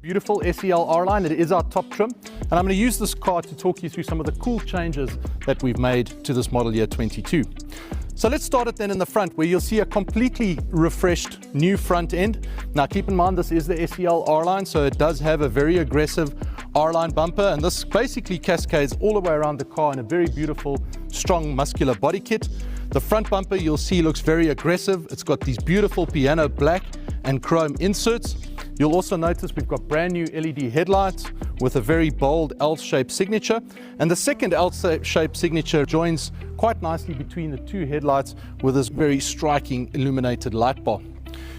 Beautiful SEL R-Line, it is our top trim, and I'm going to use this car to talk you through some of the cool changes that we've made to this model year 22. So let's start it then in the front, where you'll see a completely refreshed new front end. Now keep in mind this is the SEL R-Line, so it does have a very aggressive R-Line bumper, and this basically cascades all the way around the car in a very beautiful, strong, muscular body kit. The front bumper you'll see looks very aggressive. It's got these beautiful piano black and chrome inserts. You'll also notice we've got brand new LED headlights with a very bold L-shaped signature, and the second L-shaped signature joins quite nicely between the two headlights with this very striking illuminated light bar.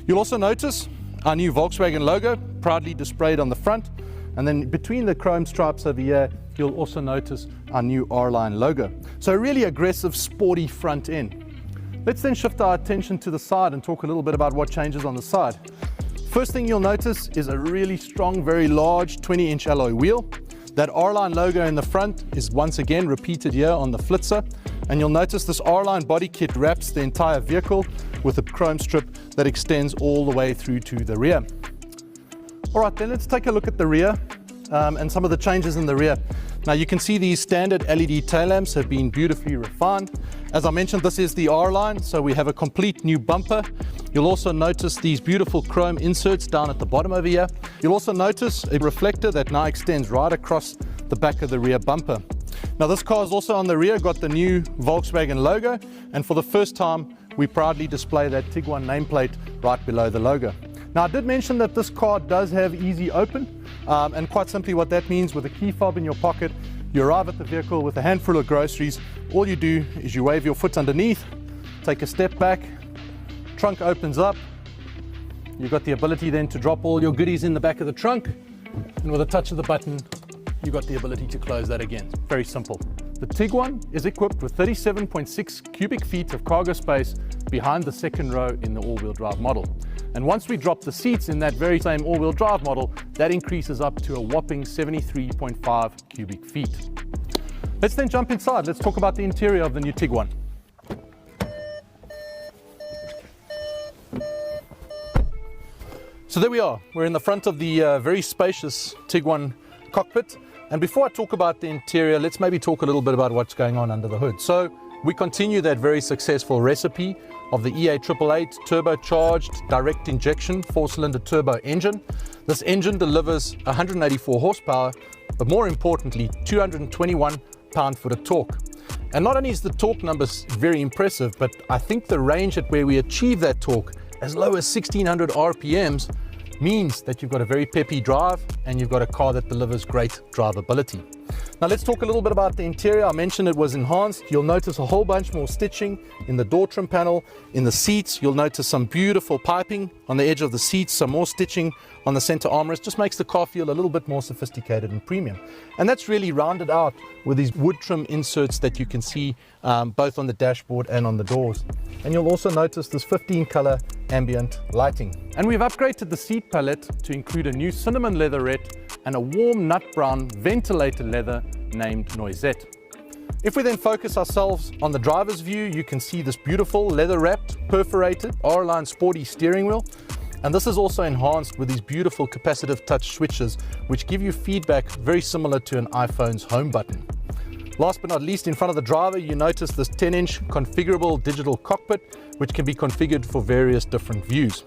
You'll also notice our new Volkswagen logo proudly displayed on the front, and then between the chrome stripes over here you'll also notice our new R-Line logo. So a really aggressive, sporty front end. Let's then shift our attention to the side and talk a little bit about what changes on the side. First thing you'll notice is a really strong, very large 20-inch alloy wheel. That R-Line logo in the front is once again repeated here on the flitzer, and you'll notice this R-Line body kit wraps the entire vehicle with a chrome strip that extends all the way through to the rear. All right, then let's take a look at the rear and some of the changes in the rear. Now you can see these standard LED tail lamps have been beautifully refined. As I mentioned, this is the R-Line, so we have a complete new bumper. You'll also notice these beautiful chrome inserts down at the bottom over here. You'll also notice a reflector that now extends right across the back of the rear bumper. Now this car is also on the rear got the new Volkswagen logo, and for the first time we proudly display that Tiguan nameplate right below the logo. Now I did mention that this car does have easy open, and quite simply what that means, with a key fob in your pocket, you arrive at the vehicle with a handful of groceries. All you do is you wave your foot underneath, take a step back, trunk opens up. You've got the ability then to drop all your goodies in the back of the trunk, and with a touch of the button you've got the ability to close that again. Very simple. The Tiguan is equipped with 37.6 cubic feet of cargo space behind the second row in the all-wheel drive model. And once we drop the seats in that very same all-wheel drive model, that increases up to a whopping 73.5 cubic feet. Let's then jump inside. Let's talk about the interior of the new Tiguan. So there we are. We're in the front of the very spacious Tiguan cockpit. And before I talk about the interior, let's maybe talk a little bit about what's going on under the hood. So we continue that very successful recipe of the EA888 turbocharged direct injection 4-cylinder turbo engine. This engine delivers 184 horsepower, but more importantly, 221 pound-foot of torque. And not only is the torque numbers very impressive, but I think the range at where we achieve that torque as low as 1600 RPMs means that you've got a very peppy drive and you've got a car that delivers great drivability. Now let's talk a little bit about the interior. I mentioned it was enhanced. You'll notice a whole bunch more stitching in the door trim panel, in the seats. You'll notice some beautiful piping on the edge of the seats, some more stitching on the center armrest. Just makes the car feel a little bit more sophisticated and premium. And that's really rounded out with these wood trim inserts that you can see both on the dashboard and on the doors. And you'll also notice this 15-color ambient lighting. And we've upgraded the seat palette to include a new cinnamon leatherette and a warm nut brown ventilated leather named Noisette. If we then focus ourselves on the driver's view, you can see this beautiful leather-wrapped, perforated R-Line sporty steering wheel. And this is also enhanced with these beautiful capacitive touch switches, which give you feedback very similar to an iPhone's home button. Last but not least, in front of the driver, you notice this 10-inch configurable digital cockpit, which can be configured for various different views.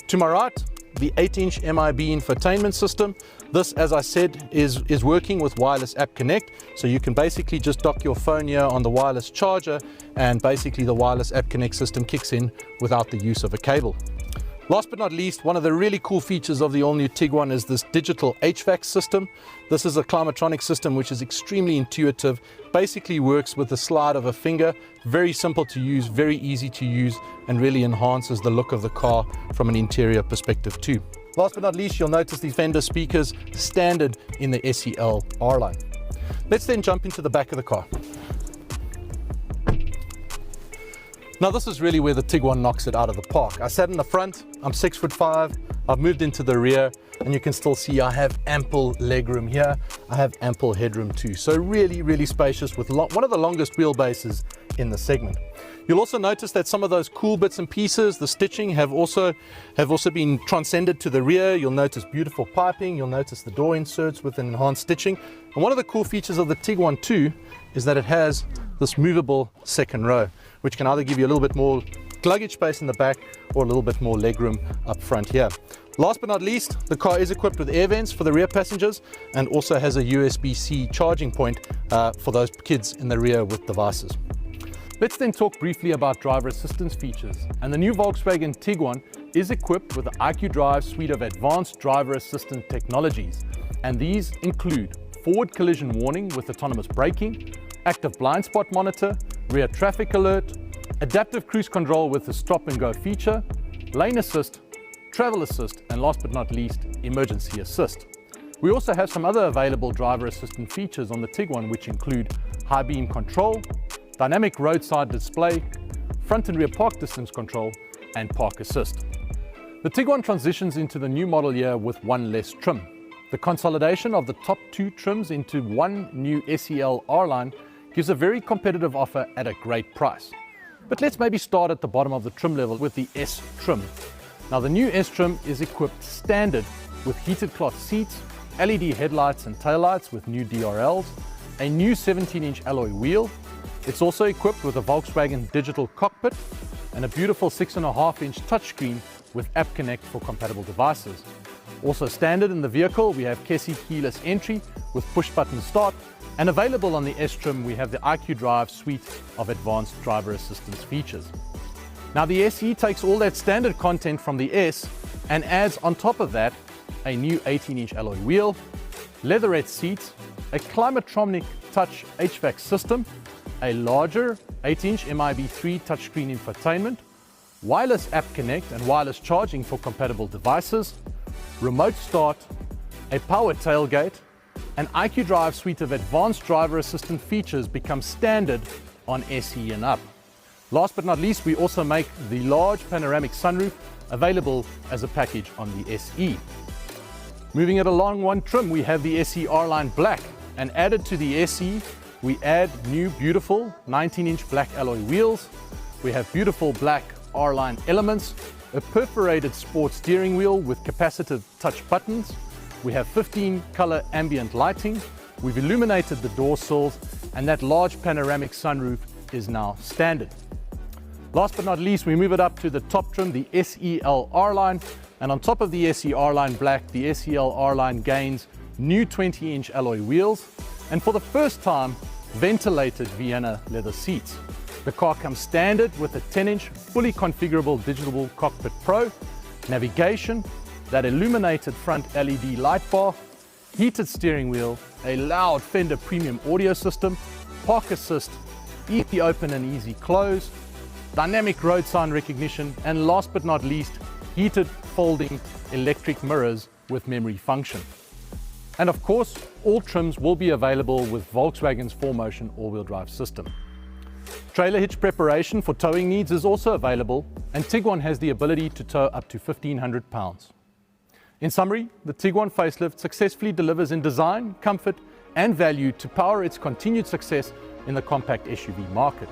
To my right, the 8-inch MIB infotainment system. This, as I said, is working with wireless app connect. So you can basically just dock your phone here on the wireless charger, and basically the wireless app connect system kicks in without the use of a cable. Last but not least, one of the really cool features of the all-new Tiguan is this digital HVAC system. This is a climatronic system which is extremely intuitive, basically works with the slide of a finger, very simple to use, very easy to use, and really enhances the look of the car from an interior perspective too. Last but not least, you'll notice these Fender speakers standard in the SEL R-Line. Let's then jump into the back of the car. Now this is really where the Tiguan knocks it out of the park. I sat in the front, I'm 6'5", I've moved into the rear, and you can still see I have ample legroom here. I have ample headroom too. So really, really spacious with one of the longest wheelbases in the segment. You'll also notice that some of those cool bits and pieces, the stitching, have also been transcended to the rear. You'll notice beautiful piping. You'll notice the door inserts with an enhanced stitching. And one of the cool features of the Tiguan 2 is that it has this movable second row, which can either give you a little bit more luggage space in the back or a little bit more legroom up front here. Last but not least, the car is equipped with air vents for the rear passengers and also has a USB-C charging point for those kids in the rear with devices. Let's then talk briefly about driver assistance features. And the new Volkswagen Tiguan is equipped with the IQ Drive suite of advanced driver assistance technologies. And these include forward collision warning with autonomous braking, active blind spot monitor, rear traffic alert, adaptive cruise control with the stop and go feature, lane assist, travel assist, and last but not least, emergency assist. We also have some other available driver assistant features on the Tiguan, which include high beam control, dynamic roadside display, front and rear park distance control, and park assist. The Tiguan transitions into the new model year with one less trim. The consolidation of the top two trims into one new SEL R-Line gives a very competitive offer at a great price. But let's maybe start at the bottom of the trim level with the S trim. Now the new S trim is equipped standard with heated cloth seats, LED headlights and taillights with new DRLs, a new 17-inch alloy wheel. It's also equipped with a Volkswagen digital cockpit and a beautiful 6.5-inch touchscreen with App Connect for compatible devices. Also standard in the vehicle, we have KESI keyless entry with push-button start, and available on the S trim, we have the IQ Drive suite of advanced driver assistance features. Now the SE takes all that standard content from the S and adds on top of that a new 18-inch alloy wheel, leatherette seats, a Climatronic touch HVAC system, a larger 8-inch MIB3 touchscreen infotainment, wireless App Connect and wireless charging for compatible devices, remote start, a power tailgate, an IQ Drive suite of advanced driver assistant features become standard on SE and up. Last but not least, we also make the large panoramic sunroof available as a package on the SE. Moving it along one trim, we have the SE R-Line Black, and added to the SE, we add new beautiful 19-inch black alloy wheels. We have beautiful black R-Line elements, a perforated sport steering wheel with capacitive touch buttons. We have 15 color ambient lighting. We've illuminated the door sills, and that large panoramic sunroof is now standard. Last but not least, we move it up to the top trim, the SEL R-Line, and on top of the SE R-Line Black, the SEL R-Line gains new 20-inch alloy wheels, and for the first time, ventilated Vienna leather seats. The car comes standard with a 10-inch fully configurable digital cockpit pro, navigation, that illuminated front LED light bar, heated steering wheel, a loud Fender premium audio system, park assist, easy open and easy close, dynamic road sign recognition, and last but not least, heated folding electric mirrors with memory function. And of course, all trims will be available with Volkswagen's 4Motion all-wheel drive system. Trailer hitch preparation for towing needs is also available, and Tiguan has the ability to tow up to 1,500 pounds. In summary, the Tiguan facelift successfully delivers in design, comfort, and value to power its continued success in the compact SUV market.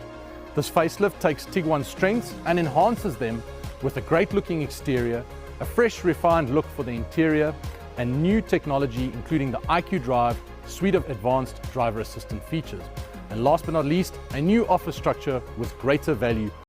This facelift takes Tiguan's strengths and enhances them with a great-looking exterior, a fresh, refined look for the interior, and new technology including the IQ Drive suite of advanced driver assistant features. And last but not least, a new offer structure with greater value